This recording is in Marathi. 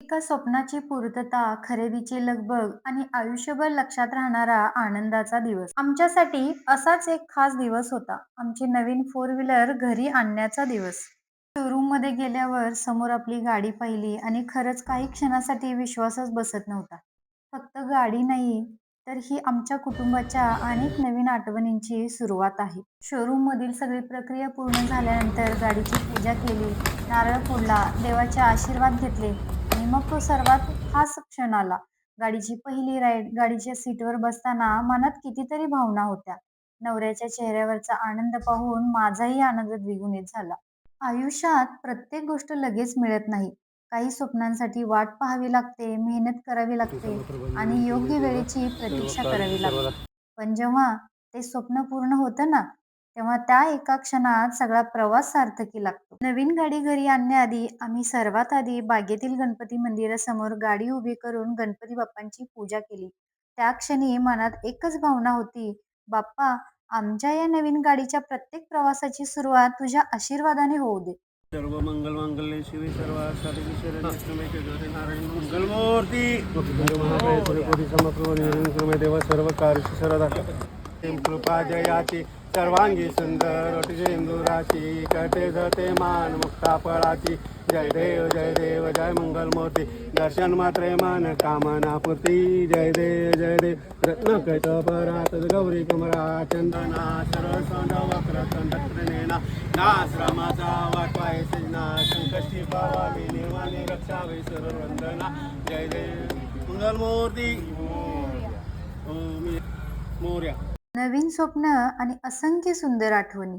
एका स्वप्नाची पूर्तता, खरेदीची लगबग आणि आयुष्यभर लक्षात राहणारा आनंदाचा दिवस. आमच्यासाठी असाच एक खास दिवस होता. आमची नवीन फोर व्हीलर घरी आणण्याचा दिवस. शोरूममध्ये गेल्यावर समोर आपली गाडी पाहिली आणि खरंच काही क्षणासाठी विश्वासच बसत नव्हता. फक्त गाडी नाही, तर ही आमच्या कुटुंबाच्या अनेक नवीन आठवणींची सुरुवात आहे. शोरूममधील सगळी प्रक्रिया पूर्ण झाल्यानंतर गाडीची पूजा केली, नारळ फोडला, देवाचे आशीर्वाद घेतले आणि मग तो सर्वात खास क्षण आला. गाडीची पहिली राईड. गाडीच्या सीटवर बसताना मनात कितीतरी भावना होत्या. नवऱ्याच्या चेहऱ्यावरचा आनंद पाहून माझाही आनंद द्विगुणित झाला. आयुष्यात प्रत्येक गोष्ट लगेच मिळत नाही. काही स्वप्नांसाठी वाट पाहावी लागते, मेहनत करावी लागते आणि योग्य वेळेची प्रतीक्षा करावी लागते. पण जेव्हा ते स्वप्न पूर्ण होतं ना, तेव्हा त्या एका क्षणात सगळा प्रवास सार्थकी लागतो. नवीन गाडी घरी आणण्याआधी आम्ही सर्वात आधी बागेतील गणपती मंदिरासमोर गाडी उभी करून गणपती बाप्पांची पूजा केली. त्या क्षणी मनात एकच भावना होती, बाप्पा, आमच्या या नवीन गाडीच्या प्रत्येक प्रवासाची सुरुवात तुझ्या आशीर्वादाने होऊ दे. सर्व मंगल मांगल्ये शिवे सर्वार्थसाधके शरण्ये त्र्यंबके नारायण मंगलमूर्ती महाकाय सूर्यकोटि समप्रभ निर्विघ्नं देव सर्व कार्येषु सर्वदा कृपा जयाची सर्वांगी सुंदर इंदुराची कटे धते मान मुक्ता फळाची जय देव जय मंगलमूर्ती दर्शन मात्रे मन कामना पूर्ती जय देव रत्न कैतपरात गौरी कमरा चंदना सर्व सौंद वक्र तंत्रनेना नाश्रमाचा वाटवाय सजना संकष्टी पावावी निर्वाणी रक्षावे सर्ववंदना जय देव मंगलमूर्ती ओम मोर्या. नवीन स्वप्न आणि असंख्य सुंदर आठवणी.